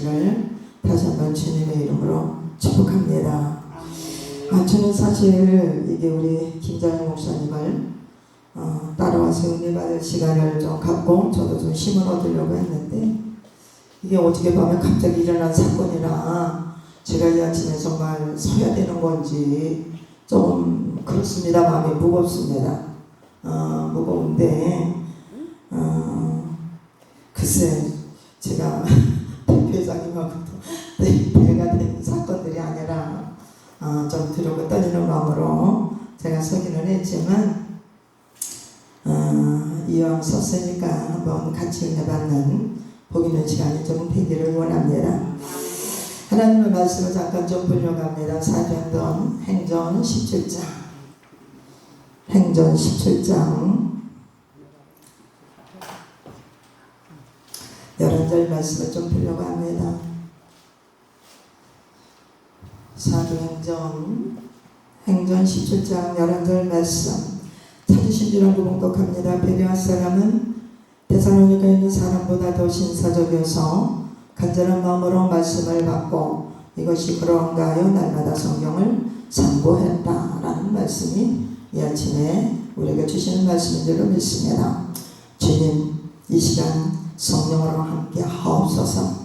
되시기를 다시 한번 주님의 이름으로 축복합니다. 저는 사실 이게 우리 김장희 목사님을 따라와서 은혜 받을 시간을 좀 갖고 저도 좀 힘을 얻으려고 했는데, 이게 어떻게 보면 갑자기 일어난 사건이라 제가 이 아침에 정말 서야 되는 건지 좀 그렇습니다. 마음이 무겁습니다. 무거운데 글쎄 제가 대표회장님하고도 대가 된 사건들이 아니라 좀 두렵고 떨리는 마음으로 제가 서기는 했지만, 이왕 섰으니까 한번 같이 은혜 받는 복 있는 시간이 좀 되기를 원합니다. 하나님의 말씀을 잠깐 좀 보려갑니다. 사도행전 행전 17장, 행전 17장 11절 말씀을 좀 보려고 합니다. 사도행전 행전 17장 11절 말씀 찾으신 줄 알고 봉독합니다. 베레아 사람은 데살로니가에 있는 사람보다 더 신사적이어서 간절한 마음으로 말씀을 받고 이것이 그러한가 하여 날마다 성경을 상고했다라는 말씀이 이 아침에 우리에게 주시는 말씀인 줄로 믿습니다. 주님, 이 시간 성령으로 함께 하옵소서.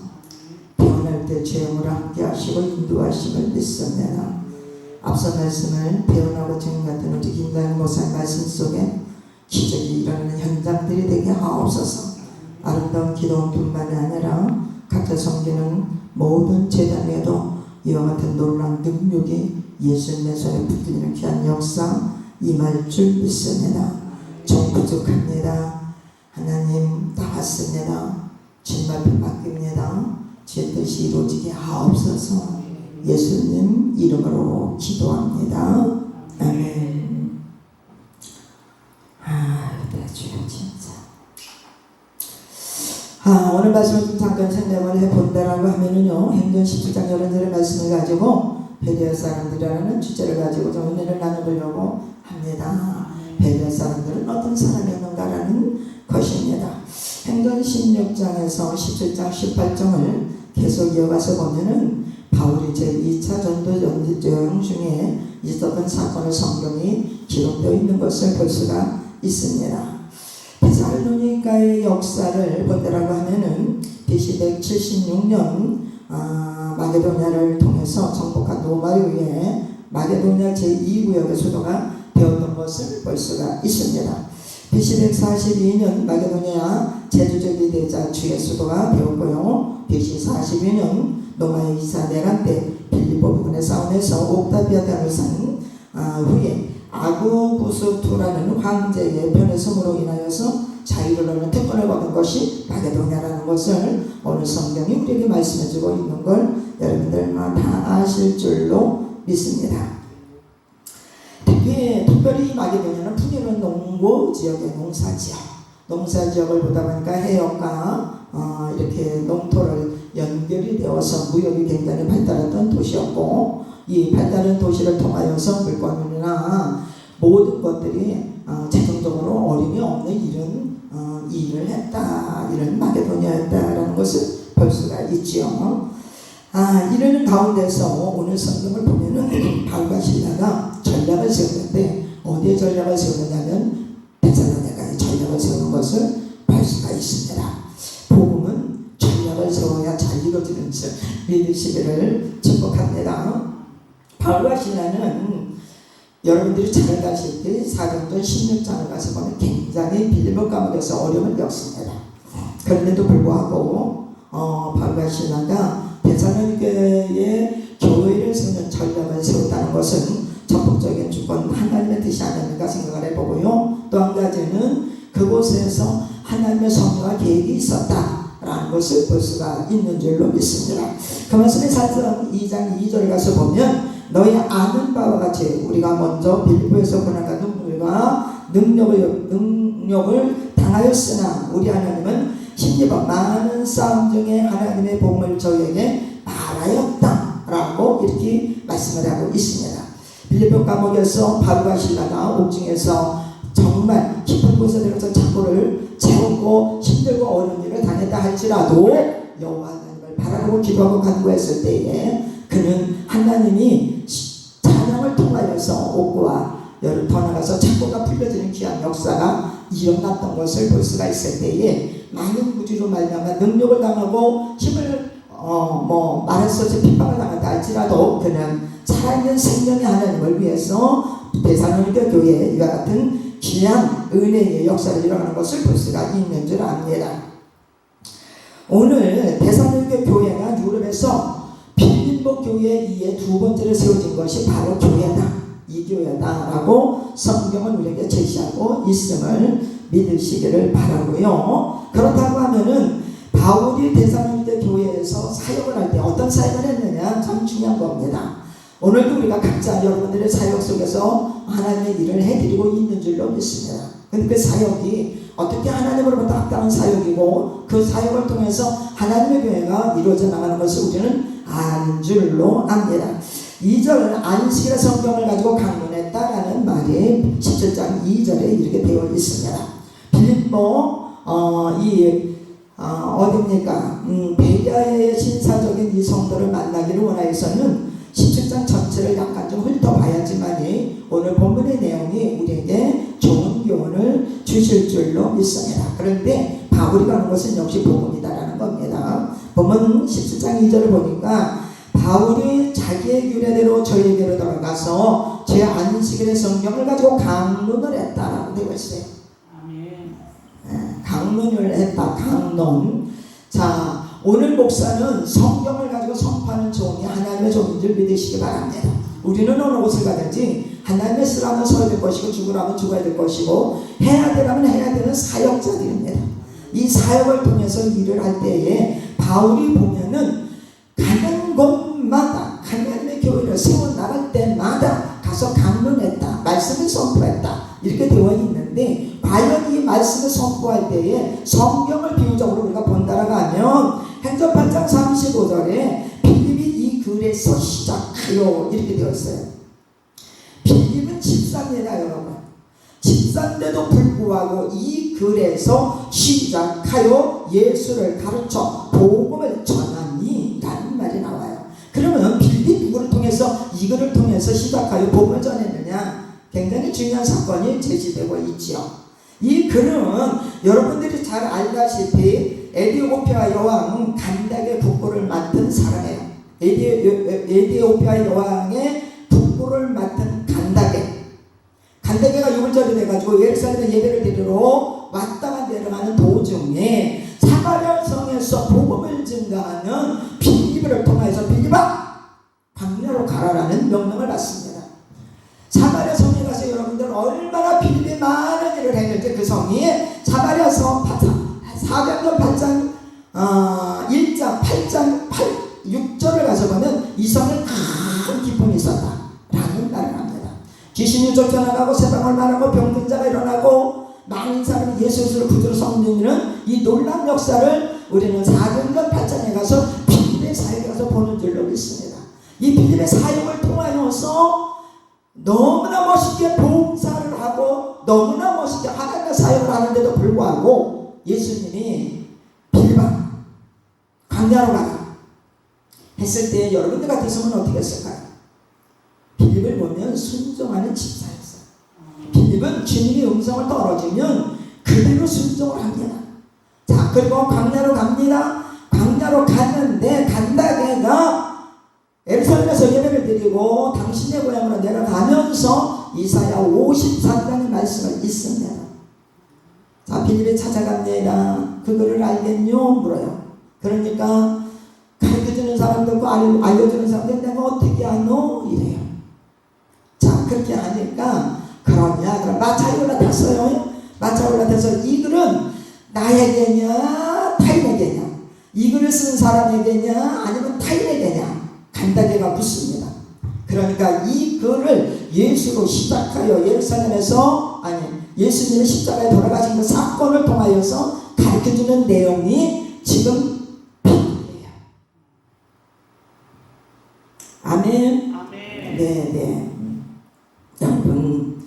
태어날 때 죄음으로 함께 하시고 인도하심을 믿습니다. 앞서 말씀을 배운하고 지금 같은 우리 김장희 목사의 말씀 속에 기적이 일어나는 현장들이 되게 하옵소서. 아름다운 기도뿐만이 아니라 각자 섬기는 모든 제단에도 이와 같은 놀라운 능력이 예수님의 손에 붙들리는 귀한 역사 임할 줄 믿습니다. 좀 부족합니다. 하나님 다 왔습니다. 주님 앞에 맡깁니다. 제 뜻이 이루어지게 하옵소서. 예수님 이름으로 기도합니다. 아멘. 주여 진짜. 오늘 말씀을 좀 잠깐 생각을 해본다라고 하면은요, 행전 17장 11절의 말씀을 가지고 베레아 사람들이라는 주제를 가지고 좀 은혜를 나눠보려고 합니다. 베레아 사람들은 어떤 사람이었는가라는 것입니다. 행전 16장에서 17장 18장을 계속 이어가서 보면은 바울이 제2차 전도 여행 중에 있었던 사건의 성경이 기록되어 있는 것을 볼 수가 있습니다. 데살로니가의 역사를 본다라고 하면은 BC 176년 마게도냐를 통해서 정복한 로마에 의해 마게도냐 제2구역의 수도가 되었던 것을 볼 수가 있습니다. BC 142년 마게도냐 제주적이 되자 주의 수도가 되었고요. BC 42년 로마의 이사 네란 때 빌립보 부근의 싸움에서 옥타비아단을 산 후에 아구구스투라는 황제의 변해섬으로 인하여서 자유를 얻는 특권을 받은 것이 마게도냐라는 것을 오늘 성경이 우리에게 말씀해주고 있는 걸 여러분들 다 아실 줄로 믿습니다. 특별히 마게도냐는 풍요로운 농고 지역의 농사지역을 보다 보니까 해역과 이렇게 농토를 연결이 되어서 무역이 굉장히 발달했던 도시였고, 이 발달한 도시를 통하여서 물건이나 모든 것들이 재정적으로 어림이 없는 이런 일을 했다, 이런 마게도냐였다라는 것을 볼 수가 있지요. 이러는 가운데서 오늘 성경을 보면은 바울과 실라가 전략을 세우는데, 어디에 전략을 세우느냐면 데살로니가에 전략을 세우는 것을 볼 수가 있습니다. 복음은 전략을 세워야 잘 이루어지는 줄 믿으시기를 축복합니다. 바울과 실라는 여러분들이 잘 가실 때 사도행전 16장을 가서 보면 굉장히 빌립보 감옥에서 어려움을 겪습니다. 그런데도 불구하고 바울과 실라가 데살로니가의 교회를 세우는 전략을 세웠다는 것은 전폭적인 주권 하나님의 뜻이 아닙니까 생각을 해보고요. 또 한 가지는 그곳에서 하나님의 섭리와 계획이 있었다라는 것을 볼 수가 있는 줄로 믿습니다. 그 말씀에 사도행전 2장 2절에 가서 보면 너희 아는 바와 같이 우리가 먼저 빌립보에서 고난과 눈물과 능력을 당하였으나 우리 하나님은 힘입어 많은 싸움 중에 하나님의 복음을 저희에게 말하였다라고 이렇게 말씀을 하고 있습니다. 빌립보 감옥에서 바울과 실라가 옥중에서 정말 깊은 곳에 들어서 창고를 채웠고 힘들고 어려운 일을 당했다 할지라도 여호와 하나님을 바라보고 기도하고 간구했을 때에 그는 하나님이 찬양을 통하여서 옥구와 더 나가서 창고가 풀려지는 귀한 역사가 일어났던 것을 볼 수가 있을 때에 많은 무지로 말미암아 능력을 당하고 힘을 말할 수 없이 핍박을 당한다 할지라도 그는 살아있는 생명의 하나님을 위해서 데살로니가 교회에 이와 같은 귀한 은혜의 역사를 일어나는 것을 볼 수가 있는 줄 압니다. 오늘 데살로니가 교회가 유럽에서 빌립보 교회에 의해 두 번째로 세워진 것이 바로 교회다. 이 교회다라고 성경은 우리에게 제시하고 있음을 믿으시기를 바라고요. 그렇다고 하면은 바울이 데살로니가 교회에서 사역을 할 때 어떤 사역을 했느냐 참 중요한 겁니다. 오늘도 우리가 각자 여러분들의 사역 속에서 하나님의 일을 해드리고 있는 줄로 믿습니다. 근데 그 사역이 어떻게 하나님으로부터 합당한 사역이고 그 사역을 통해서 하나님의 교회가 이루어져 나가는 것을 우리는 아는 줄로 압니다. 2절 안식일의 성경을 가지고 강론했다라는 말이 17장 2절에 이렇게 되어 있습니다. 빌립보 어딥니까? 베리아의 신사적인 이 성도를 만나기를 원하여서는 17장 전체를 약간 좀 훑어봐야지만이 오늘 본문의 내용이 우리에게 좋은 교훈을 주실 줄로 믿습니다. 그런데 바울이 가는 것은 역시 복음이다라는 겁니다. 본문 17장 2절을 보니까 바울이 자기의 규례대로 저에게로 돌아가서 제 안식일의 성경을 가지고 강론을 했다라고 되어 있어요. 강론을 했다. 강론. 자, 오늘 목사는 성경을 가지고 선포하는 종이 하나님의 종인 줄 믿으시기 바랍니다. 우리는 어느 곳을 가든지 하나님의 쓰라면 서야 될 것이고 죽으라면 죽어야 될 것이고 해야 되라면 해야 되는 사역자들입니다. 이 사역을 통해서 일을 할 때에 바울이 보면은 가는 곳마다 하나님의 교회를 세워나갈 때마다 가서 강론했다. 말씀을 선포했다. 이렇게 되어 있는데 과연 이 말씀을 선포할 때에 성경을 비유적으로 우리가 본다라고 하면 행전 8장 35절에 빌립이 이 글에서 시작하여 이렇게 되어 있어요. 빌립은 집사입니다 여러분. 집사인데도 불구하고 이 글에서 시작하여 예수를 가르쳐 복음을 전하니 라는 말이 나와요. 그러면 빌립 누구를 통해서 이 글을 통해서 시작하여 복음을 전했느냐? 굉장히 중요한 사건이 제시되고 있지요. 이 글은 여러분들이 잘 알다시피 에티오피아 여왕 간닥의 국고를 맡은 사람이에요. 에티오피아 여왕의 국고를 맡은 간닥에가 유물절이 돼가지고 예루살렘에 예배를 드리러 왔다가 내려가는 도중에 사마리아 성에서 복음을 증가하는 빌립을 통해서 빌립아 광야로 가라라는 명령을 받습니다. 사마리아 성에 가서 여러분들 얼마나 빌립이 많은 일을 했는지 그 성이 사마리아 성 사도행전 8장 1장 8장 6절을 가서 보면 이 성에 큰 기쁨이 있었다라는 말을 합니다. 귀신이 쫓겨나가고 세상을 말하고 병든자가 일어나고 많은 사람이 예수를 구주로 섬기는 이 놀라운 역사를 우리는 사도행전 8장에 가서 빌립의 사역에 가서 보는 줄로 믿습니다. 이 빌립의 사역을 통하여서 너무나 멋있게 봉사를 하고 너무나 멋있게 하나님의 사역을 하는데도 불구하고 예수님이 빌립아 광야로 가라 했을 때 여러분들 같았으면 어떻게 했을까요? 빌립을 보면 순종하는 집사였어요. 빌립은 주님의 음성을 떨어지면 그대로 순종을 합니다. 자, 그리고 광야로 갑니다. 광야로 갔는데 간다게가 예루살렘에서 예배를 드리고 당신의 고향으로 내려가면서 이사야 54장의 말씀을 읽습니다. 자, 빌립이 찾아갑니다. 그거를 알겠뇨? 물어요. 그러니까 가르쳐주는 사람도 있고 알려주는 사람도 있고 내가 어떻게 아노? 이래요. 자, 그렇게 하니까 그러냐? 그럼 마차에 올라탔어요. 마차에 올라타서 이 글은 나에게냐? 타인에게냐? 이 글을 쓴 사람에게냐? 아니면 타인에게냐? 간다게가 묻습니다. 그러니까 이 글을 예수로 시작하여 예루살렘에서 예수님의 십자가에 돌아가신 그 사건을 통하여서 가르쳐주는 내용이 지금 빌립이에요. 아멘. 네. 여러분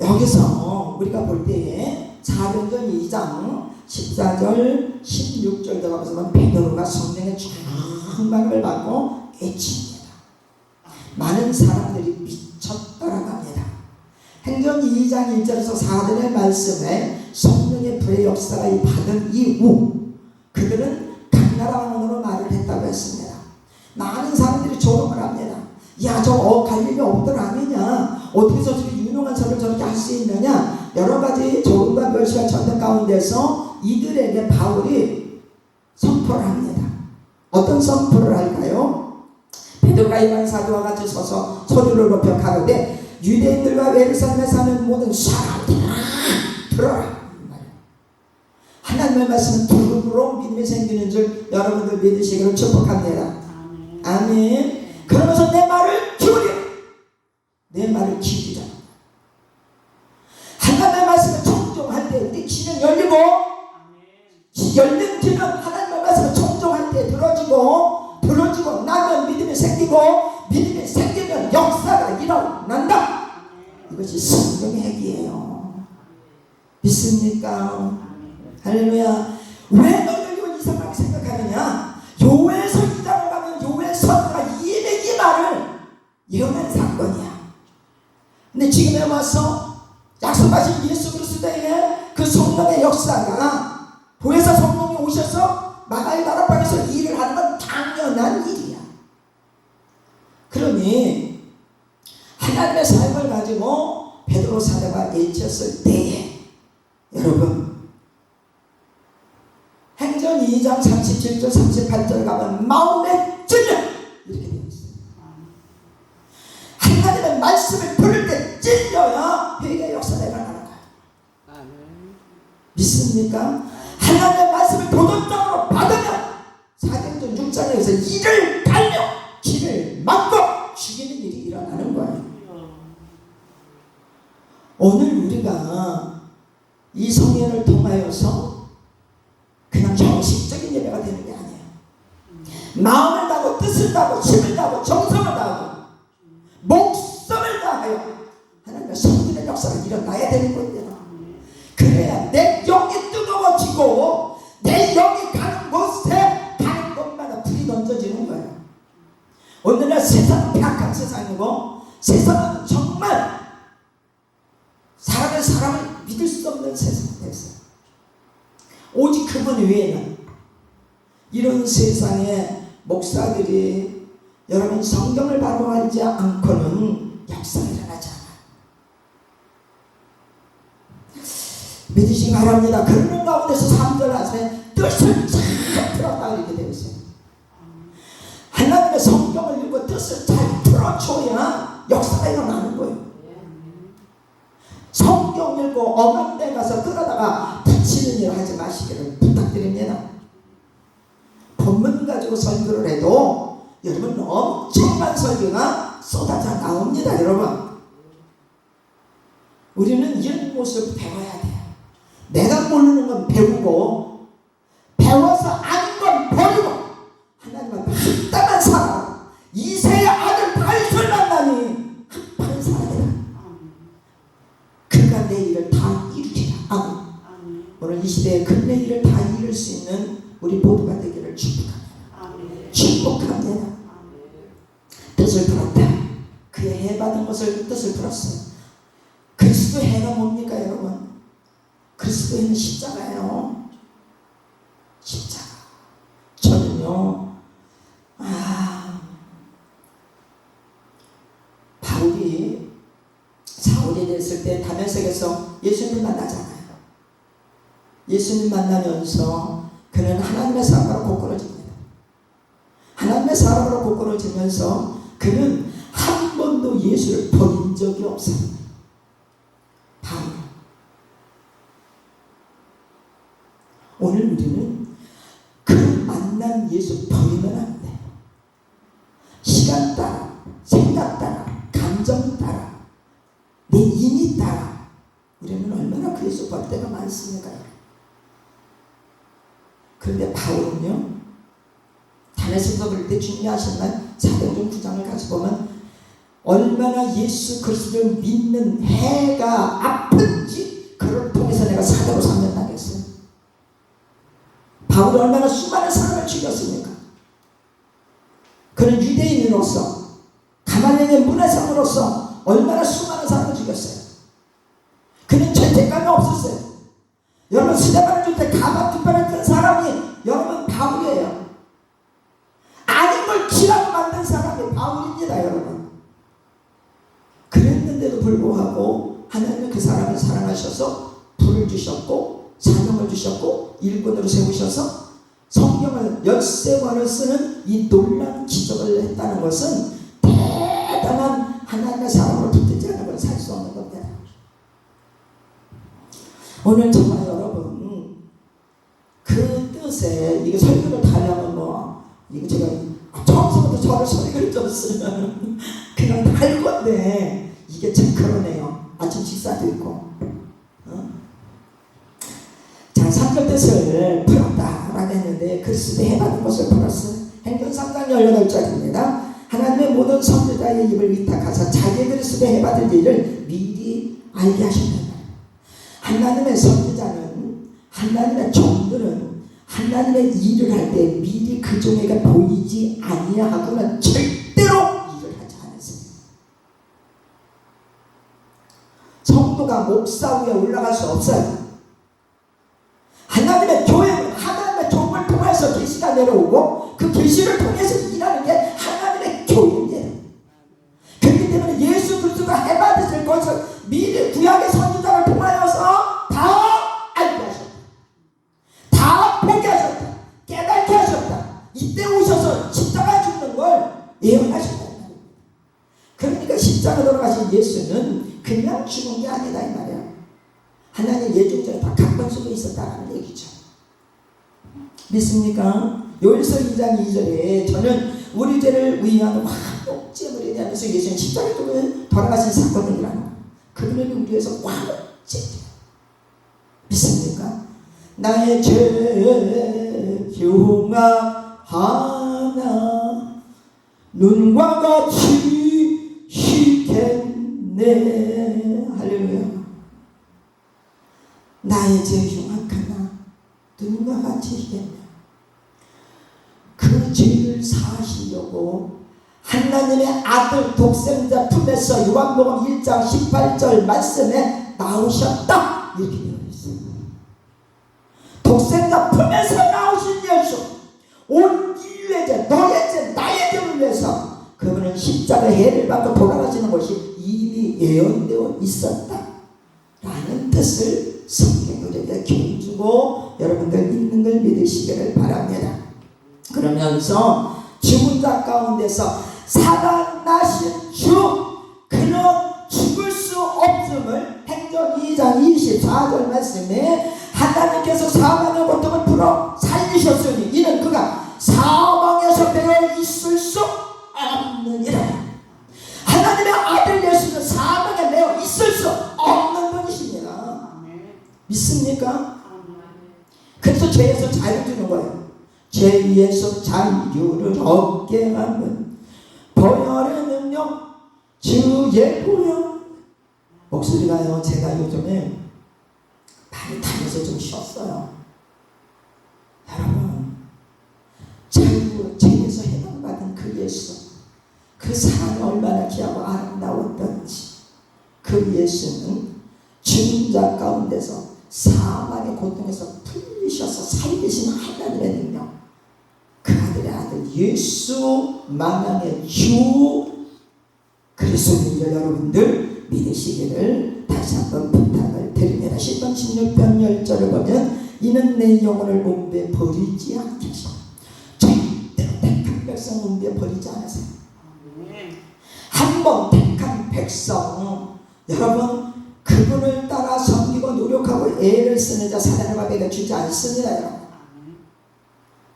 여기서 우리가 볼 때에 사도행전 2장 14절 16절 들어가면서 베드로가 성령의 충만을 받고 외칩니다. 많은 사람들이 미쳐 따라갑니다. 행전 2장 1절에서 4절의 말씀에 성령의 불의 역사가 받은 이후 그들은 각 나라 언어로 말을 했다고 했습니다. 많은 사람들이 조롱을 합니다. 야, 저 갈릴리 없던 아니냐? 어떻게 저렇게 유능한 사람을 저렇게 할 수 있느냐? 여러 가지 조롱과 멸시가 전등 가운데서 이들에게 바울이 선포를 합니다. 어떤 선포를 할까요? 베드로가 일반 사도와 같이 서서 소리를 높여 가로되 유대인들과 예루살렘에 사는 모든 사람들아 들어라. 하나님의 말씀은 두루두루 믿음이 생기는 줄 여러분들 믿으시기를 축복합니다. 아멘. 그러면서 내 말을 기울여. 내 말을 기울이자. 하나님의 말씀을 청종할 때 우리 귀는 열리고 열린 귀는 하나님의 말씀을 청종할 때 들어지고 나면 믿음이 생기고 믿음이 생기면 역사가 일어난다. 이것이 성령의 핵이에요. 믿습니까? 할렐루야. 왜 너희들 이걸 이상하게 생각하느냐? 요엘서 2장을 가면 요엘 선지자가 200이 예언한 사건이야. 근데 지금에 와서 약속하신 예수 그리스도의 그 성령의 역사가 보혜사 성령이 오셔서 마가의 다락방에서 일을 하는 건 당연한 일이야. 그러니 하나님의 삶을 가지고 베드로 사도가 외쳤을 때에 여러분 행전 2장 37절 38절 가면 마음에 찔려 이렇게 되어 있어요. 하나님의 말씀을 들을 때 찔려야 회개의 역사가 일어나는 거예요. 믿습니까? 하나님의 말씀을 도전장으로 받으면 사도행전 6장에서 이를 달며 길을 막고 죽이는 일이 일어나는 거예요. 오늘 우리가 이 성령을 통하여서 그냥 형식적인 예배가 되는 게 아니에요. 마음을 다하고 뜻을 다하고 힘을 다하고 정성을 다하고 목숨을 다하여 하나님의 성령의 역사가 일어나야 되는 거예요. 그래야 내 영이 뜨거워지고 내 영이 가는 곳에 가는 곳마다 불이 던져지는 거예요. 오늘날 세상은 폐악한 세상이고 세상은 정말 사람을 믿을 수 없는 세상이 됐어요. 오직 그분 외에는 이런 세상에 목사들이 여러분 성경을 바로 알지 않고는 역사가 일어나지 않아요. 믿으시기 바랍니다. 그러는 가운데서 3절 안에 뜻을 잘 풀었다 이렇게 되어 있어요. 하나님의 성경을 읽고 뜻을 잘 풀어줘야 역사가 일어나는 거예요. 성경 읽고 어느 데 가서 끌어다가 붙이는 일 하지 마시기를 부탁드립니다. 본문 가지고 설교를 해도 여러분 엄청난 설교가 쏟아져 나옵니다. 여러분 우리는 이런 모습을 배워야 돼요. 내가 모르는 건 배우고 배워서 아는 건 버리고 하나님 앞에 합당한 사람 이세의 아들 다윗을 만나니 합당한 사람이다. 그가 내 일을 다 이루리라. 아멘. 오늘 이 시대에 그 내 일을 다 이룰 수 있는 우리 모두가 되기를 축복합니다. 축복합니다. 뜻을 풀었다. 그의 해받은 것을 뜻을 풀었어요. 그리스도의 해가 뭡니까 여러분? 그리스도의 십자가예요. 십자가. 저는요 바울이 사울이 됐을 때 다메섹에서 예수님 만나잖아요. 예수님 만나면서 그는 하나님의 사람으로 고꾸라집니다. 하나님의 사람으로 고꾸라지면서 그는 한 번도 예수를 버린 적이 없어요. 바울. 오늘 우리는 그 만난 예수 버리면 안 돼요. 시간 따라, 생각 따라, 감정 따라, 내 인이 따라 우리는 얼마나 그 예수 버릴 때가 많습니까? 그런데 바울은요 다메섹에서 그럴 때 중요하셨나요? 사도행전 9장을 같이 보면 얼마나 예수 그리스도를 믿는 해가 아픈지 그를 통해서 내가 사도로 삼는다겠어요. 바울이 얼마나 수많은 사람을 죽였습니까? 그는 유대인으로서 가말리엘의 문화상으로서 얼마나 수많은 사람을 죽였어요. 그는 죄책감이 없었어요. 여러분 스데반을 줄 때 가만 뒷발했던 사람이 여러분 바울이에요. 아닌 걸 지라고 만든 사람이 바울입니다. 여러분. 그랬는데도 불구하고 하나님은 그 사람을 사랑하셔서 불을 주셨고 사명을 주셨고 일꾼으로 세우셔서 성경을 13권을 쓰는 이 놀라운 기적을 했다는 것은 대단한 하나님의 사랑으로 붙들지 않은 걸 살 수 없는 겁니다. 오늘 정말 여러분 그 뜻에 이게 설교를 다 하려면 이거 제가 처음부터 저를 설교를 좀 쓰면 그냥 다 할 건데 이게 참 그러네요. 아침 식사도 있고 자 3절 뜻을 풀었다라고 했는데 그리스도의 해받은 것을 풀었어요. 행전 3장 18절입니다. 하나님의 모든 선지자의 입을 위탁하사 자기의 그리스도의 해받을 일을 미리 알게 하셨다. 하나님의 선지자는 하나님의 종들은 하나님의 일을 할 때 미리 그 종에게 보이지 아니하고는 절대로 일을 하지 않으세요. 성도가 목사 위에 올라갈 수 없어요. 하나님의 교회는 하나님의 종을 통해서 계시가 내려오고 그 계시를 통해서 일하는 게 하나님의 교회입니다. 그렇기 때문에 예수 그리스도가 해받으실 것을 미리 구약의 선지자를 통하여서 다 알게 하셨다. 다 보게 하셨다. 깨닫게 하셨다. 이때 오셔서 십자가에 죽는 걸 예언하셨다. 그러니까 십자가 돌아가신 예수는 그냥 죽은 게 아니다 이 말이야. 하나님 예정전에 다 각본 속에 있었다는 얘기죠. 믿습니까? 요일서 2장 2절에 저는 우리 죄를 위한 화목제물에 대하면서 예수님 십자가에 돌아가신 사건이라는 거예요. 그분을 우리 위해서 화목제. 믿습니까? 나의 죄 흉악하나 눈과 같이 시겠네. 할렐루야. 나의 죄 흉악하나 눈과 같이 시겠네. 그 죄를 사하시려고 하나님의 아들 독생자 품에서 요한복음 1장 18절 말씀에 나오셨다 이렇게 되어 있습니다. 독생자 품에서 나오신 예수, 온 인류의 죄, 너의 죄, 나의 죄를 위해서 그분은 십자가의 해를 받고 돌아가시는 것이 이미 예언되어 있었다 라는 뜻을 성경 우리에게 교훈주고 여러분들 믿는 걸 믿으시기를 바랍니다. 그러면서 죽은 자 가운데서 살아나신 주 그는 죽을 수 없음을 행전 2장 24절 말씀에 하나님께서 사망의 고통을 풀어 살리셨으니 이는 그가 사망에서 되어 있을 수 없느니라. 하나님의 아들 예수는 사망에 되어 있을 수 없는 분이십니다. 믿습니까? 그래서 죄에서 자유 주는 거예요. 죄에서 자유를 얻게 하는 보혈의 능력 주의 보혈. 목소리가요 제가 요즘에 많이 다녀서 좀 쉬었어요. 여러분 자유 죄에서 해방받은 그 예수 그 사랑이 얼마나 귀하고 아름다웠던지 그 예수는 죽은 자 가운데서 사망의 고통에서 풀리셔서 살리신 하나님의 능력 그 아들의 아들 예수 만왕의 주 그리스도를 여러분들 믿으시기를 다시 한번 부탁을 드립니다. 10편 16편 10절을 보면 이는 내 영혼을 음부에 버리지 않게 하시고 절대로 택한 백성 음부에 버리지 않으세요. 한번 택한 백성 여러분 그분을 따라 섬기고 노력하고 애를 쓰는 자 사단의 마비가 주지 않습니다. 여러분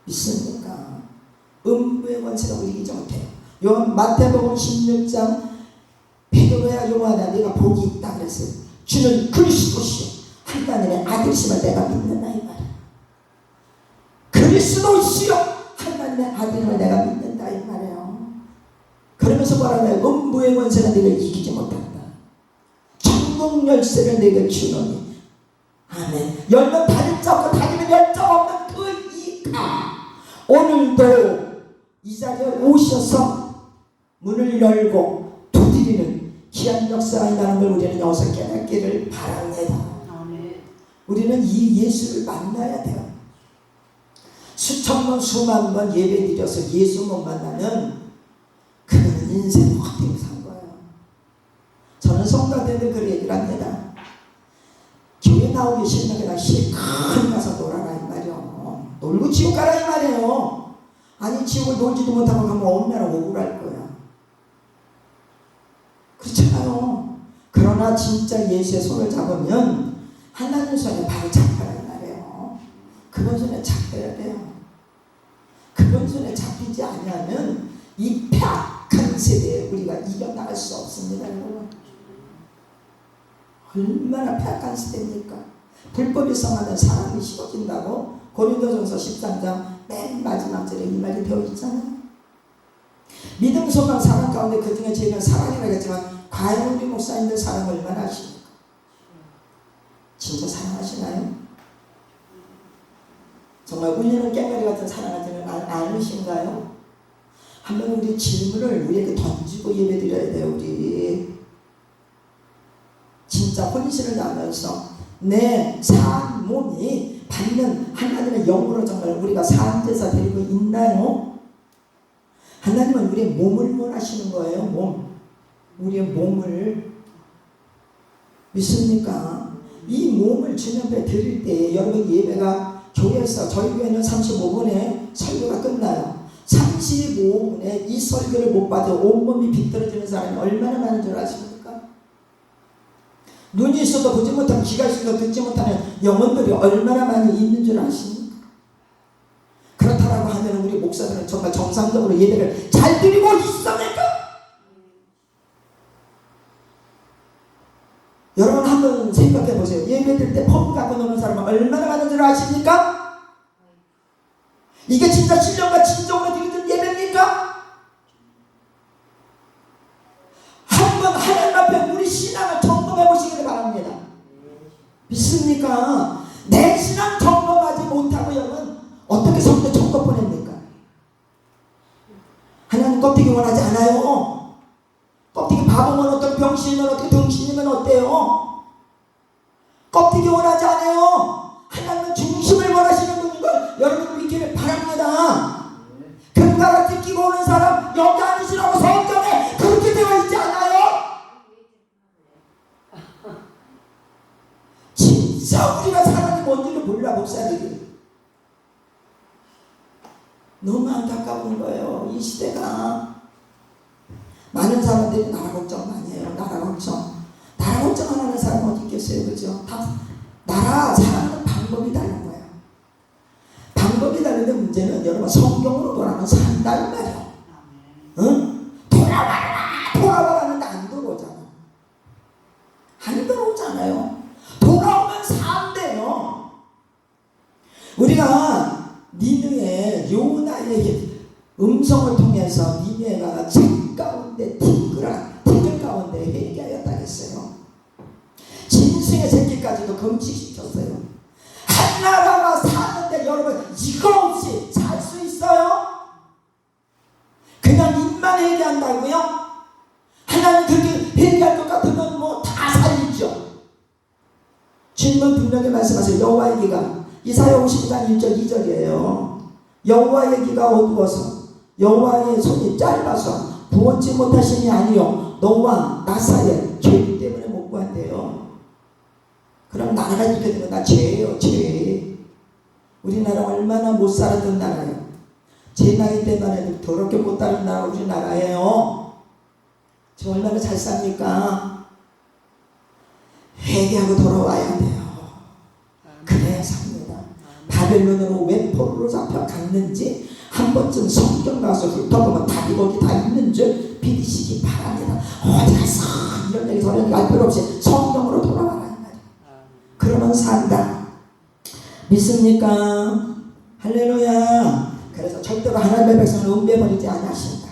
믿습니까? 음부의 권세가 우리이지 못해요. 마태복음 16장 베드로야 요한아 네가 복이 있다 그랬어요. 주는 그리스도시요 하나님의 아들이심을 내가 믿는다 이 말이야. 그리스도시요 하나님의 아들임을 내가 믿는다 이 말이에요. 그러면서 뭐라고 해요? 음부의 권세가 네가 이기지 못한다. 천국 열쇠를 내게 주노니 아멘. 열면 닫을 자 없고 닫으면 열 자 없는 그 이 오늘도 이 자리에 오셔서 문을 열고 두드리는 귀한 역사가 있다는 걸 우리는 여기서 깨닫기를 바랍니다. 우리는 이 예수를 만나야 돼요. 수천 번 수만 번 예배 드려서 예수 못 만나면 그는 인생 헛되게 산 거예요. 저는 성가대들 그 얘기를 합니다. 교회 나오기 싫으면 그냥 실컷 가서 놀아라 이 말이요. 놀고 지옥 가라 이 말이에요. 아니 지옥을 놀지도 못하고 가면 얼마나 억울할 거야. 그렇잖아요. 그러나 진짜 예수의 손을 잡으면 하나님 손에 바로 잡혀라 이 말이에요. 그분 손에 잡혀야 돼요. 그분 손에 잡히지 않으면 이 폐악한 세대에 우리가 이겨나갈 수 없습니다. 여러분. 얼마나 폐악한 시대입니까? 불법이 성하면 사람이 식어진다고 고린도전서 13장 맨 마지막 절에 이 말이 되어 있잖아요. 믿음, 소망, 사랑 가운데 그 중에 제일 사랑이라겠지만 과연 우리 목사님들 사랑 얼마나 하십니까? 진짜 사랑하시나요? 정말 울리는 꽹과리 같은 사랑하지는 않으신가요? 한번 우리 질문을 우리에게 던지고 예배드려야 돼요. 우리 진짜 혼신을 다하면서 내 산 몸이 받는 하나님의 영으로 정말 우리가 사안제사 드리고 있나요? 하나님은 우리의 몸을 원하시는 거예요. 몸. 우리의 몸을 믿습니까? 이 몸을 주님 앞에 드릴 때 여러분 예배가 교회에서 저희 교회는 35분에 설교가 끝나요. 35분에 이 설교를 못 받아 온몸이 비뚤어지는 사람이 얼마나 많은 줄 아십니까? 눈이 있어도 보지 못하고 귀가 있어도 듣지 못하는 영혼들이 얼마나 많이 있는 줄 아십니까? 그렇다고 하면 우리 목사들은 정말 정상적으로 예배를 잘 드리고 있습니까? 여러분 한번 생각해 보세요. 예배 드릴 때 폼 갖고 노는 사람은 얼마나 많은 줄 아십니까? 이게 진짜 신령과 진정으로 드리는 예배입니까? 한번 하나님 앞에 우리 신앙을 점검해 보시기를 바랍니다. 믿습니까? 내 신앙 점검하지 못하고 여러분 어떻게 성도 점검 보냅니까? 하나님 껍데기 원하지 않아요. 껍데기 바보면 어떤 병신이면 어떻게 등신이면 어때요? 껍데기 원하지 않아요. 하나님은 중심을 원하시는 분인 걸 여러분 믿기를 바랍니다. 그 나라 지키고 오는 사람 여기 아니시라고 성경에 그렇게 되어 있지 않아요? 진짜 우리가 사랑이 뭔지를 몰라 목사들이. 너무 안타까운 거예요. 이 시대가. 많은 사람들이 나라 걱정 많이 해요. 나라 걱정. 나라 걱정 안 하는 사람 어디 있겠어요. 그죠? 다 나라 사랑하는 방법이 다른 거예요. 방법이 다른데 문제는 여러분 성경으로 돌아가면 산다는 말이에요. 응? 돌아와라는데 안 들어오잖아. 안 들어오잖아요. 돌아오면 산대요. 우리가 니느의 요나의 음성을 통해서 니느가 책 가운데 티끌 가운데 회개하였다 했어요. 짐승의 새끼까지도 금식시켰어요. 한 나라가 사는데 여러분 이거 없이 살 수 있어요? 그냥 입만 회개한다고요? 하나님 그렇게 회개할 것 같으면 뭐 다 살리죠. 주님은 분명히 말씀하세요. 여호와의 귀가 이사야 52장 1절 2절이에요. 여호와의 귀가 어두워서 여호와의 손이 짧아서 구원치 못하심이 아니요 너와 나 사이에 죄 때문에 못 구한대요. 그럼 나라가 이렇게 되면 나 죄예요. 죄. 우리나라 얼마나 못 살았던 나라예요. 제 나이 때만 해도 더럽게 못 살은 나라 우리나라예요. 지금 얼마나 잘 삽니까? 회개하고 돌아와야 돼요. 그래야 삽니다. 바벨론으로 왜 포로로 잡혀갔는지 한 번쯤 성경 가서 훑어보면 답이 거기 다 있는 줄 믿으시기 바랍니다. 어디 가서 이런 얘기 저런 얘기 할 필요 없이 성경으로 돌아와라 이 말이에요. 그러면 산다. 믿습니까? 할렐루야. 그래서 절대로 하나님의 백성을 음배버리지 아니하신다.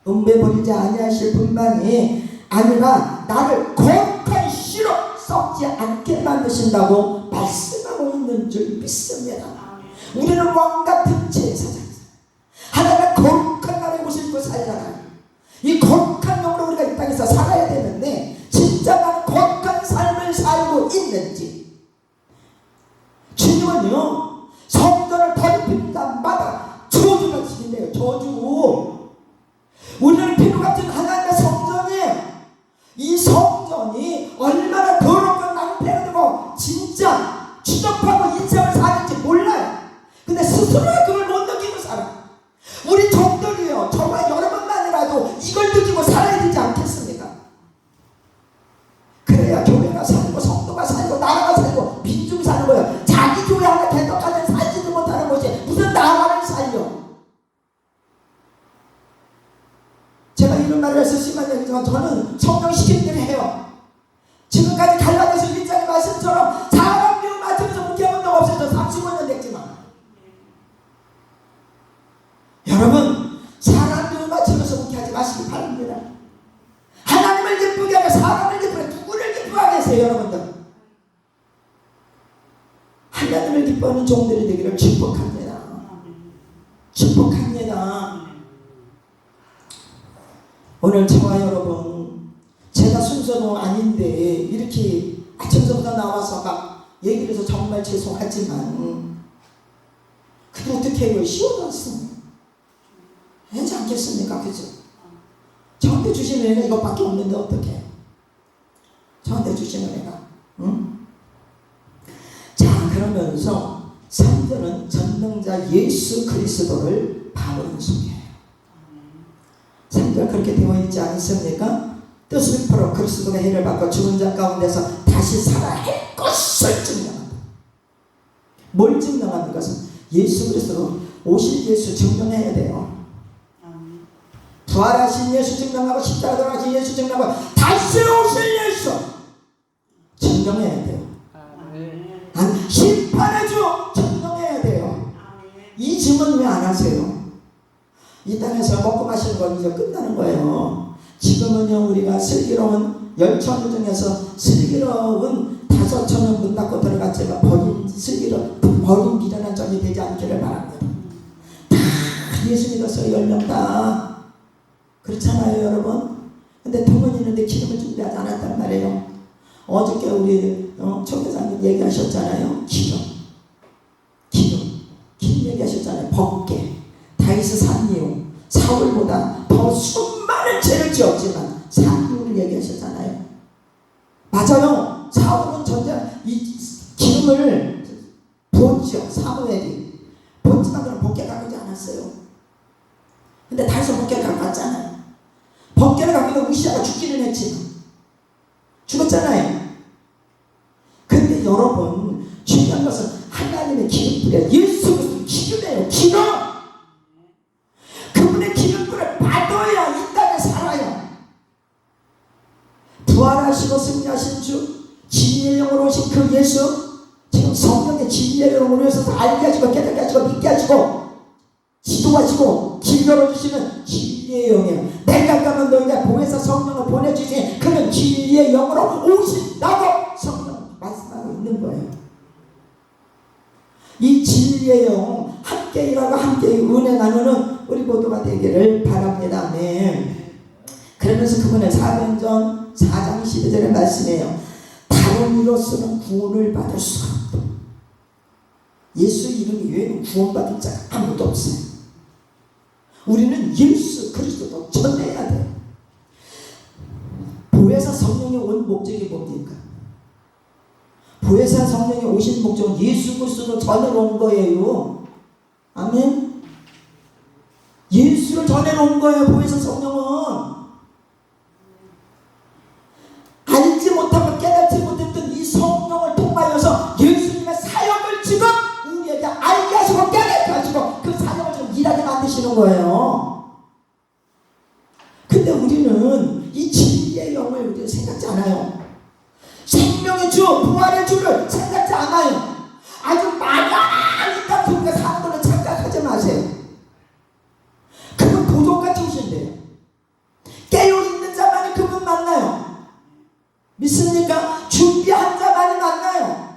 음배버리지 아니하실 뿐만이 아니라 나를 거룩한 씨로 썩지 않게 만드신다고 말씀하고 있는 줄 믿습니다. 우리는 왕같은 제사장이다. 우리는 피로 같은 하나님의 성전이에요. 이 성전이 얼마나 더럽고 낭패되고 진짜 추접하고 인생을 사는지 몰라요. 근데 스스로 그걸 못 느끼고 살아. 우리 종들이요, 정말 여러분만이라도 이걸 느끼고 살아야 되지 않겠습니까? 그래야 교회가 살고 성도가 살고 나라가 살고 민중이 사는 거예요. 자기 교회 하나 개척하지 살지도 못하는 것이 무슨 나라를 살려. 제가 이런 말을 해서 심한 얘기지만 저는 성령 시키는 대로 해요. 지금까지 갈라디아서 1장의 말씀처럼 사람 미움 맡으면서 묵혀본 적 없어요. 저 35년 됐지만. 여러분, 사람 미움 맡으면서 묵혀하지 마시기 바랍니다. 하나님을 기쁘게 하고 사람을 기쁘게 하고 누구를 기쁘게 하세요, 여러분들. 하나님을 기뻐하는 종들이 되기를 축복합니다. 축복합니다. 오늘 저와 여러분, 제가 순서도 아닌데 이렇게 아침부터 나와서 막 얘기를 해서 정말 죄송하지만 그게 어떻게 해요? 쉬워도 않습니다. 하지 않겠습니까? 그죠? 저한테 주신 은혜가 이것밖에 없는데 어떻게? 저한테 주신 은혜가. 응? 자, 그러면서 3절은 전능자 예수 그리스도를 바로 소개해요. 3절 그렇게 되어 있지 않습니까? 뜻을 풀어 그리스도가 해를 받고 죽은 자 가운데서 다시 살아야 할 것을 증명한다. 뭘 증명하는 것은 예수 그리스도 오실 예수 증명해야 돼요. 부활하신 예수 증명하고 십자가 돌아가신 예수 증명하고 다시 오실 예수 증명해야 돼요. 아니, 심판의 주 증명해야 돼요. 이 증언 왜 안 하세요? 이 땅에서 먹고 마시는 건 이제 끝나는 거예요. 지금은요, 우리가 슬기로운 10,000원 중에서 슬기로운 5,000원 문 닫고 들어갔지만 버린 미련한 점이 되지 않기를 바랍니다. 다 예수 믿었어요. 10명 다. 그렇잖아요, 여러분. 근데 등은 있는데 기름을 준비하지 않았단 말이에요. 어저께 우리 총회장님 얘기하셨잖아요. 기름 얘기하셨잖아요. 법계 다윗의 산이요, 사울보다 더 수많은 죄를 지었지만 산이요를 얘기하셨잖아요. 맞아요. 사울은 전쟁 이 기름을 부었죠. 사무엘이 부었지만 그럼 법궤를 갖고 오지 않았어요. 근데 다윗은 법궤를 갖고 왔잖아요. 법궤를 갖고 있는 우시아가 죽기는 했지만 죽었잖아요. 근데 여러분, 중요한 것은 하나님의 기름불이야. 예수 그리스도 기름이에요. 기름. 그분의 기름불을 받아야 이 땅에 살아요. 부활하시고 승리하신 주, 진리의 영으로 오신 그 예수, 지금 성령의 진리의 영으로 오셔서 알게 하시고 깨닫게 하시고 믿게 하시고 지도하시고 길 열어주시는 진리의 영이에요. 내가 가면 너희가 보혜사 성령을 보내주시니 그는 진리의 영으로 오신다고 성령 말씀하고 있는 거예요. 이 진리의 영 함께 일하고 함께 은혜 나누는 우리 모두가 되기를 바랍니다. 네. 그러면서 그분의 사도행전 4장 12절의 말씀이에요. 다른 이로서는 구원을 받을 수가 없다. 예수 이름 이외에는 구원받을 자가 아무도 없어요. 우리는 예수 그리스도도 전해야 돼요. 보혜사 성령이 온 목적이 뭡니까? 보혜사 성령이 오신 목적은 예수 그리스도를 전하러 온 거예요. 아멘. 예수를 전하러 온 거예요. 보혜사 성령은 알지 못하고 깨닫지 못했던 이 성령을 통하여서 예수님의 사역을 지금 우리에게 알게 하시고 깨닫게 하시고 그 사역을 지금 일하게 만드시는 거예요. 근데 우리는 이 진리의 영을 우리는 생각지 않아요. 생명의 주, 부활의 주를 생각지 않아요. 아주 막연한 이 땅 속에 사는 거는 착각하지 마세요. 그분 도둑같이 오신대요. 깨어있는 자만이 그분 만나요. 믿습니까? 준비한 자만이 만나요.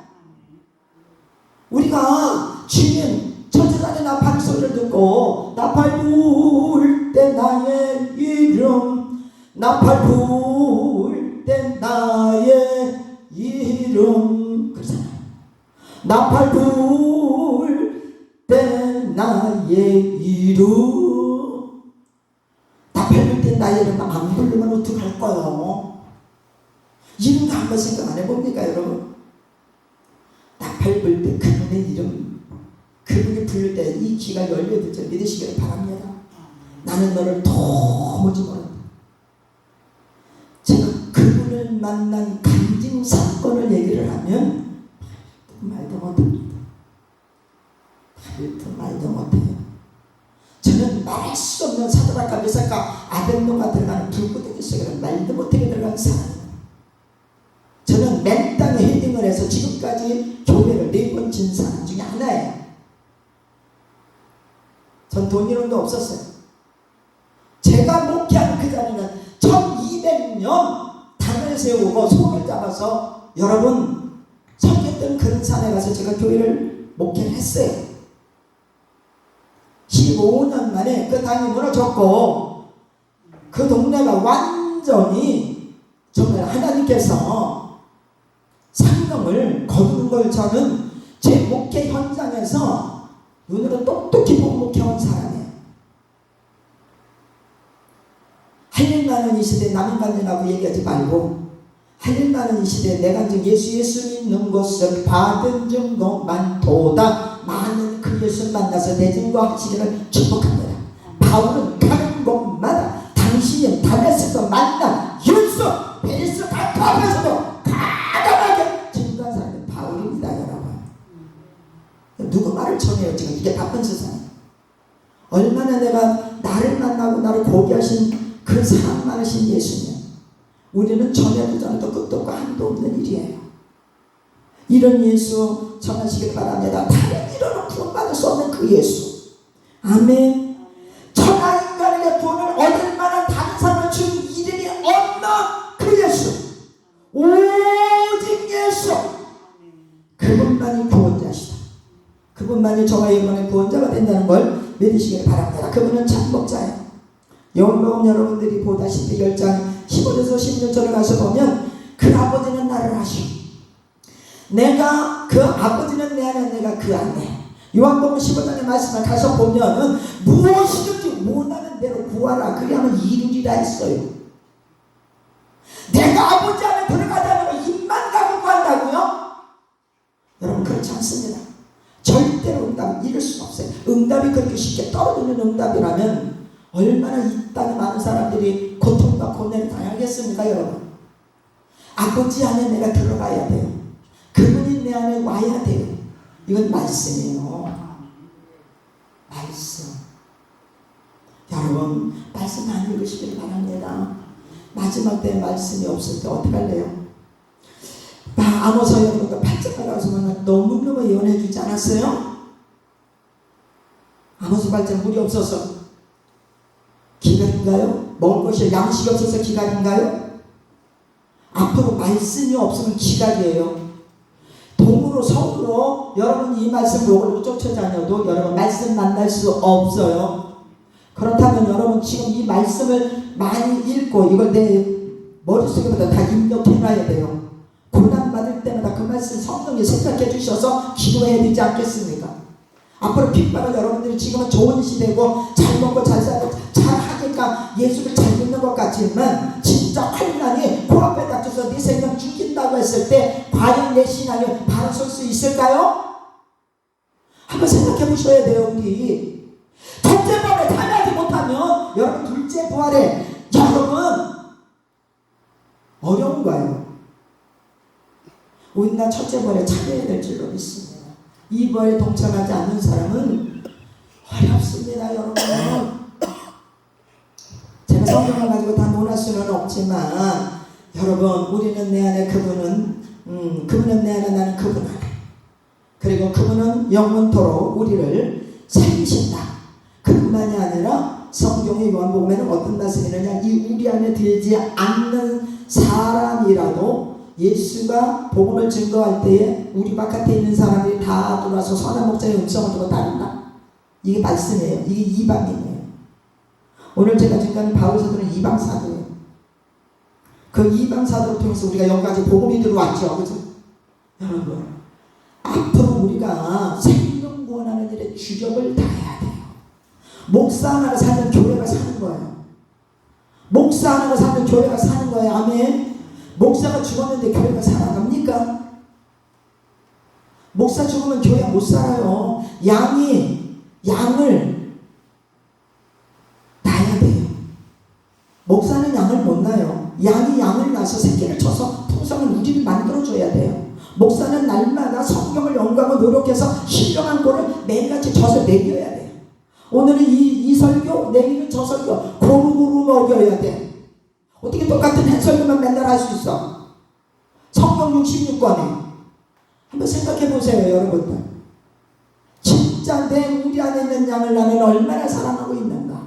우리가 주님 천사장의 나팔 소리를 듣고 나팔 불 때 나의 이름, 나팔 불 때 나의 이름, 그렇잖아요. 나팔 불 때 나의 이름. 나팔 불 나 이름 안 부르면 어떡할 거요? 이런 거 한번 생각 안 해봅니까 여러분? 나팔 불 때 그분의 이름, 그분이 부를 때 이 귀가 열려들 줄 믿으시기를 바랍니다. 나는 너를 도무지 모른다. 제가 그분을 만난 간증 사건을 얘기를 하면 말도 못합니다. 말도 못해요. 저는 말할 수 없는 사드락과 메삭과 아벳노가 들어가는 불구덩이 속에 말도 못하게 들어간 사람이에요. 저는 맨 땅에 헤딩을 해서 지금까지 교회를 4번 진 사람 중에 하나예요. 전 돈 1원도 없었어요. 제가 목회한 그 자리는 1200년 단을 세우고 손을 잡아서 여러분 섬겼던 그런 산에 가서 제가 교회를 목회를 했어요. 15년 만에 그 당이 무너졌고 그 동네가 완전히 정말 하나님께서 생명을 거두는 걸 저는 제 목회 현장에서 눈으로 똑똑히 보고 목회한 사람이에요. 할 일 많은 이 시대에 남의 간증하고 얘기하지 말고 할 일 많은 이 시대에 내 간증 예수 믿는 것을 받은 적 많도다. 많은 그 예수 만나서 대증과 하시기를 축복합니다. 바울은 가는 곳마다 당신이 다메섹에서 만난 윤수 베리스 각각 앞에서도 가담하게 증거한 사람이 바울입니다. 여러분 누구 말을 전해요? 지금 이게 바쁜 세상이에요. 얼마나 내가 나를 만나고 나를 고귀하신 그 사랑 많으신 예수님, 우리는 전에도 전에도 끝도 없고 한도 없는 일이에요. 이런 예수 전하시길 바랍니다. 다른 이론은 구원받을 수 없는 그 예수. 아멘. 천하 인간에게 구원을 얻을 만한 다른 사람을 준 이름이 없는 그 예수. 오직 예수. 그분만이 구원자시다. 그분만이 저와 여러분의 구원자가 된다는 걸 믿으시길 바랍니다. 그분은 참 목자예요. 영롱 여러분들이 보다시피 10장 15절에서 16절에 가서 보면 그 아버지는 나를 아시오. 내가 그 아버지는 내 안에 내가 그 안에. 요한복음 15장의 말씀을 가서 보면은 무엇이든지 원하는 대로 구하라 그리하면 이루리라 했어요. 내가 아버지 안에 들어가자면 입만 가고 구한다고요? 여러분 그렇지 않습니다. 절대로 응답을 잃을 수가 없어요. 응답이 그렇게 쉽게 떨어지는 응답이라면 얼마나 이 땅에 많은 사람들이 고통과 고뇌를 당하겠습니까 여러분? 아버지 안에 내가 들어가야 돼요. 그분이 내 안에 와야 돼요. 이건 말씀이에요. 말씀. 여러분 말씀 많이 읽으시길 바랍니다. 마지막 때 말씀이 없을 때 어떻게 할래요? 아모스 여러분들 8장 가서 보면 너무너무 예언해 주지 않았어요? 아모스 8장 물이 없어서 기갈인가요? 먹을 것이 양식이 없어서 기갈인가요? 앞으로 말씀이 없으면 기갈이에요. 동으로 서으로 여러분이 이 말씀 목으로 쫓아다녀도 여러분 말씀 만날 수 없어요. 그렇다면 여러분 지금 이 말씀을 많이 읽고 이걸 내 머릿속에다 다 입력해놔야 돼요. 고난받을 때마다 그 말씀 성령이 생각해 주셔서 기도해야 되지 않겠습니까? 앞으로 핍박을 여러분들이 지금은 좋은 시대고 잘 먹고 잘 살고 잘 하니까 예수를 잘 믿는 것 같지만 진짜 환난이 코앞에 닥쳐서 네 생명 죽인다고 했을 때 과연 내 신앙이 바로 설 수 있을까요? 한번 생각해 보셔야 돼요. 우리 첫째 부활에 참여하지 못하면 여러분 둘째 부활에 여러분 어려운 거예요. 우리가 첫째 부활에 참여해야 될 줄로 믿습니다. 이 부활에 동참하지 않는 사람은 어렵습니다. 여러분 제가 성경을 가지고 다 논할 수는 없지만 여러분 우리는 내 안에 그분은 내 안에 나는 그분 안에 그리고 그분은 영원토록 우리를 살리신다. 그뿐만이 아니라 성경의 요한복음에는 어떤 말씀이 있느냐, 이 우리 안에 들지 않는 사람이라도 예수가 복음을 증거할 때에 우리 바깥에 있는 사람들이 다 들어와서 선한 목자의 음성을 듣고 따른다. 이게 말씀이에요. 이게 이방인이에요. 오늘 제가 증거하는 바울 사도는 이방 사도예요. 그 이방 사도를 통해서 우리가 여기까지 복음이 들어왔죠. 그죠? 여러분 앞으로 우리가 생명 구원하는 일에 주력을 다해야 돼요. 목사 하나가 사는 교회가 사는 거예요. 목사 하나가 사는 교회가 사는 거예요. 아멘. 목사가 죽었는데 교회가 살아갑니까? 목사 죽으면 교회가 못 살아요. 양을 낳아야 돼요. 목사는 양을 못 낳아요. 양이 양을 낳아서 새끼를 쳐서 풍성한 우리를 만들어줘야 돼요. 목사는 날마다 성경을 연구하고 노력해서 신령한 꼴을 매일같이 져서 먹여야 돼요. 오늘은 이 설교, 내일은 저 설교 고루고루 먹여야 돼. 어떻게 똑같은 해설교만 맨날 할 수 있어? 성경 66권에 한번 생각해 보세요, 여러분들. 진짜 우리 안에 있는 양을 나는 얼마나 사랑하고 있는가?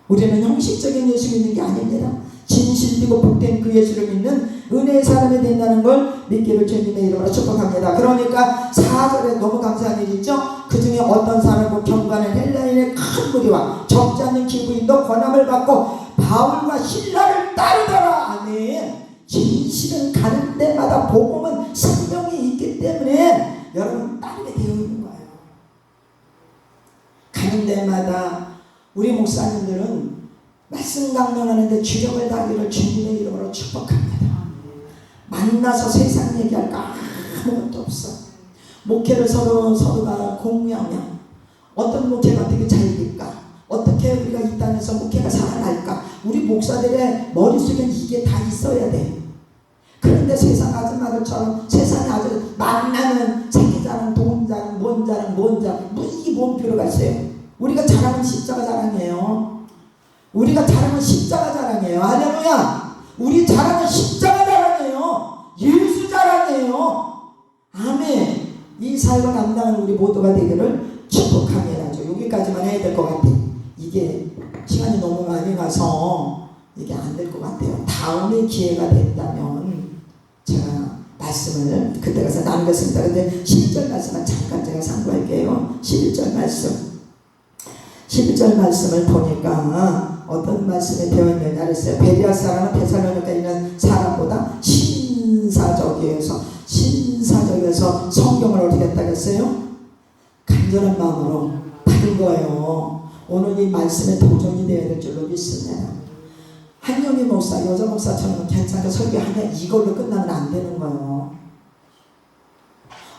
우리는 형식적인 예수 믿는 게 아닙니다. 진실되고 복된 그 예수를 믿는 은혜의 사람이 된다는 걸 믿기를 주님의 이름으로 축복합니다. 그러니까 4절에 너무 감사한 일이 있죠. 그 중에 어떤 사람은 경건한 헬라인의 큰 무리와 적지 않는 기부인도 권함을 받고 바울과 실라를 따르더라. 아멘. 진실은 가는 데마다 복음은 생명이 있기 때문에 여러분 따르게 되어 있는 거예요. 가는 데마다 우리 목사님들은 말씀 강론하는데 주력을 다하기를 주님의 이름으로 축복합니다. 만나서 세상 얘기할 거 아무것도 없어. 목회를 서로가 공유하며 어떤 목회가 어떻게 잘 될까? 어떻게 우리가 이 땅에서 목회가 살아날까? 우리 목사들의 머릿속엔 이게 다 있어야 돼. 그런데 세상 아줌마들처럼 세상에 아주 만나는 생기자랑 돈자랑 뭔자랑 이게 뭔 필요가 있어요? 우리가 자랑은 십자가 자랑이에요. 우리가 자랑은 십자가 자랑이에요. 할렐루야. 우리 자랑은 십자가 자랑이에요. 예수 자랑이에요. 아멘. 이 사역을 감당하는 우리 모두가 되기를 축복합니다. 여기까지만 해야 될 것 같아. 이게 시간이 너무 많이 가서 이게 안 될 것 같아요. 다음에 기회가 된다면 제가 말씀을 그때 가서 나누겠습니다. 근데 11절 말씀만 잠깐 제가 상고할게요. 11절 말씀. 11절 말씀을 보니까 어떤 말씀이 되어 있느냐 그랬어요. 베레아 사람은 데살로니가에 있는 사람보다 신사적이어서 성경을 어떻게 했다고 했어요? 간절한 마음으로 받은 거예요. 오늘 이 말씀에 도전이 되어야 될 줄로 믿습니다. 한영희 목사, 여자 목사처럼 괜찮게 설교하면 이걸로 끝나면 안 되는 거예요.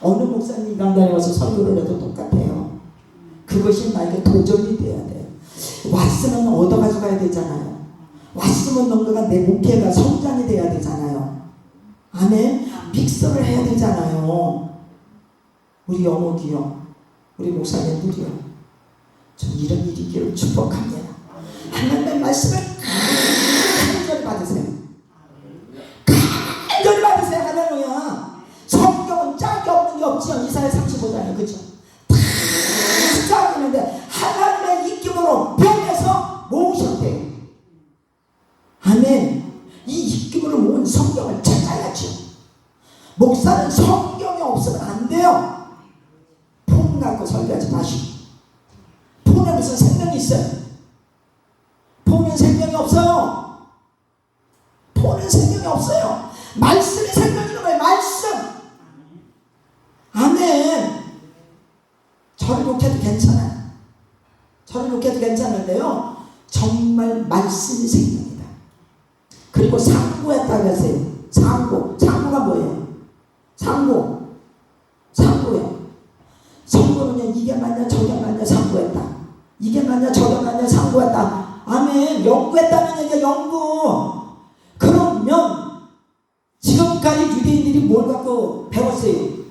어느 목사님 이 강단에 와서 설교를 해도 똑같아요. 그것이 나에게 도전이 돼야 돼요. 왔으면 얻어가지고 가야 되잖아요. 왔으면 뭔가가 내 목회가 성장이 돼야 되잖아요. 아멘. 믹서를 해야 되잖아요. 우리 영옥이요, 우리 목사님들이요, 전 이런 일이 있기를 축복합니다. 하나님의 말씀을 간절히 받으세요. 간절히 받으세요. 할렐루야. 성경은 짝이 없는 게 없지요. 이사야 35장에 그죠? 짝이 있는데 하나님의 입김으로 변해서 모으셨대요. 아멘. 이 입김으로 모은 성경을 찾아야죠. 목사는 성경이 없으면 안 돼요. 폰 갖고 설교하지 마시고. 폰에 무슨 생명이 있어요? 폰은 생명이 없어요. 폰은 생명이 없어요. 말씀이 생명이는 거예요. 말씀. 아멘. 저를 욕해도 괜찮아요. 저를 욕해도 괜찮은데요, 정말 말씀이 생명이다. 그리고 상고했다고 하세요. 상고가 뭐예요? 상고요. 성고는요, 이게 맞냐 저게 맞냐 상고했다. 이게 맞냐 저게 맞냐 상고했다. 아멘. 연구했다는 얘기야. 연구. 그러면 지금까지 유대인들이 뭘 갖고 배웠어요?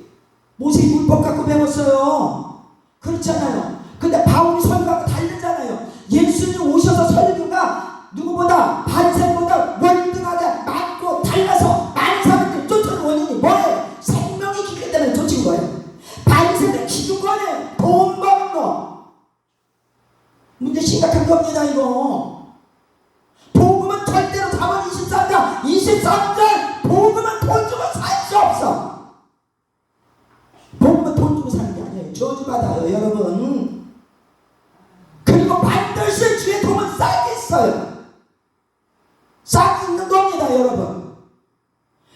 모세의 율법 갖고 배웠어요. 그렇잖아요. 근데 바울이 설교하고 다르잖아요. 예수님 오셔서 설교가 누구보다 바리새인보다 월등하게 많고 달라서 많은 사람들이 쫓아오는 원인이 뭐예요? 생명이 깊기 때문에 쫓은 거예요. 바리새인은 기득권에 돈 버는 거. 문제 심각한 겁니다. 이거 복음은 절대로 4번 23절 복음은 돈 주고 살 수 없어. 복음은 돈 주고 사는 게 아니에요. 저주받아요 여러분. 그리고 반드시 주의 돈은 싹이 있어요. 싹이 있는 겁니다 여러분.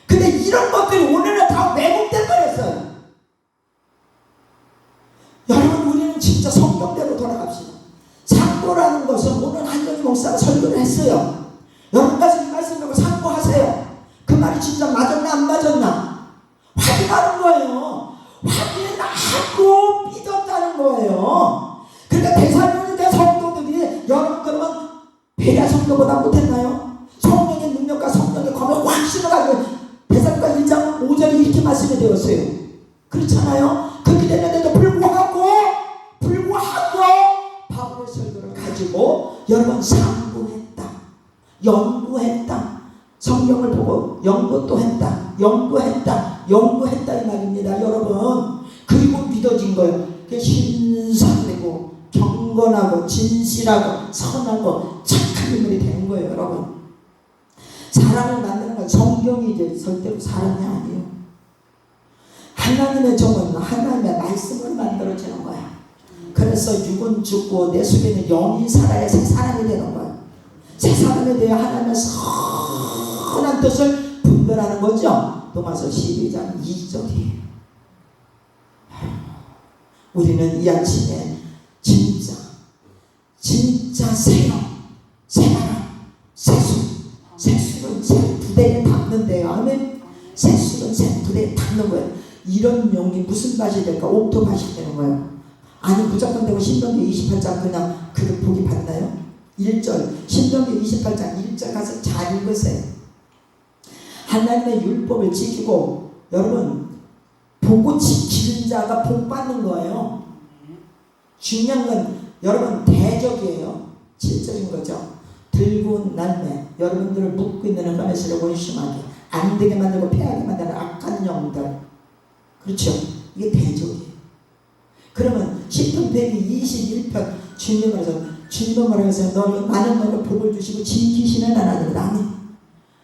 근데 이런 것들이 오늘은 다 왜곡된 거였어요. 여러분, 우리는 진짜 성경대로 돌아갑시다. 상고라는 것은 오늘 한정이 목사가 설교를 했어요. 여러분까지 이 말씀 듣고 참고하세요. 그 말이 진짜 맞았나 안 맞았나 확인하는 거예요. 확인하고 믿었다는 거예요. 그러니까 데살로니가 성도들이 여러분 그러면 베레아 성도보다 못했나요? 성령의 능력과 성령의 검을 확 실어가지고 데살로니가 1장 5절에 이렇게 말씀이 되었어요. 그렇잖아요. 그렇게 됐는데도 불구하고 바울의 설교를 가지고 여러분 연구했다. 성경을 보고 연구도 했다. 연구했다 이 말입니다. 여러분 그리고 믿어진 거예요. 신선되고 경건하고 진실하고 선하고 착한 인물이 되는 거예요. 여러분 사람을 만드는 건 성경이지 절대로 사람이 아니에요. 하나님의 종은 하나님의 말씀으로 만들어지는 거야. 그래서 육은 죽고 내 속에는 영이 살아야 새 사람이 되는 거야. 새 사람에 대해 하나님의 선한 뜻을 분별하는 거죠. 로마서 12장 2절이에요. 우리는 이 아침에 진짜 새술은 새 부대에 담는데요. 아멘. 새술은 새 부대에 담는 거예요. 이런 용이 무슨 밭이 될까? 옥토 밭이 되는 거예요. 아니 무조건 되고 신명기 28장 그냥 그 보기 봤나요? 1절 신명기 28장 1절 가서 잘 읽으세요. 하나님의 율법을 지키고 여러분 보고 지키는 자가 복 받는 거예요. 중요한 건 여러분 대적이에요. 7절인 거죠. 들고 날매 여러분들을 묶고 있는 흑암에서 원심하게 안 되게 만들고 패하게 만드는 악한 영들. 그렇죠. 이게 대적이에요. 그러면 시편 121편 주님은 뭐라고 해서 너는 많은 너를 복을 주시고 지키시는 하나님이다. 아멘.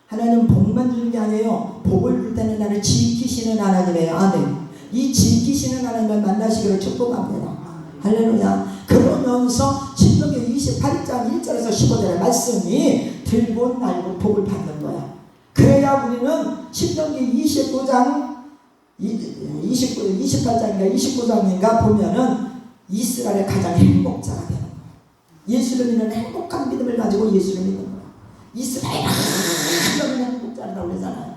하나님은 복만 주는 게 아니에요. 복을 줄 때는 나를 지키시는 하나님이에요. 아멘. 이 지키시는 하나님을 만나시기를 축복합니다. 할렐루야. 그러면서 신명기 28장 1절에서 15절의 말씀이 들고 날고 복을 받는 거야. 그래야 우리는 신명기 28장인가 29장인가 보면은 이스라엘의 가장 행복자가 되는 거야. 예수를 믿는 행복한 믿음을 가지고 예수를 믿는 거야. 이스라엘 하나님은 행복자라고 그러잖아요.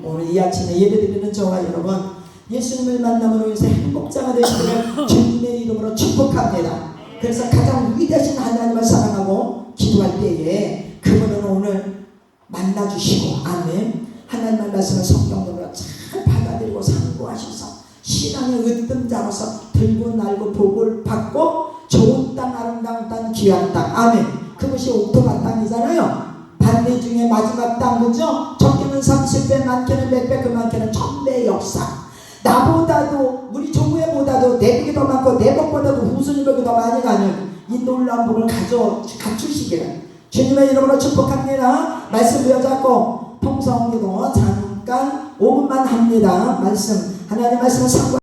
오늘 이 아침에 예배드리는 저와 여러분 예수님을 만남으로 해서 행복자가 되시기를 주님의 이름으로 축복합니다. 그래서 가장 위대하신 하나님을 사랑하고 기도할 때에 그분은 오늘 만나주시고 아멘. 하나님의 말씀을 성경으로 잘 받아들이고 상고하셔서 신앙의 으뜸자로서 들고 날고 복을 받고 좋은 땅 아름다운 땅 귀한 땅 아멘. 그것이 옥토바 땅이잖아요. 반대 중에 마지막 땅 그죠? 적게는 30배 많게는 100배 그 많게는 1000배의 역사. 나보다도 우리 조부애보다도 내 복이 더 많고 내 복보다도 후손의 복이 더 많이 가는 이 놀라운 복을 갖추시기를 주님의 이름으로 축복합니다. 말씀 이어잡고 통성기도 잠깐 5분만 합니다. 말씀 하나님 말씀을 상고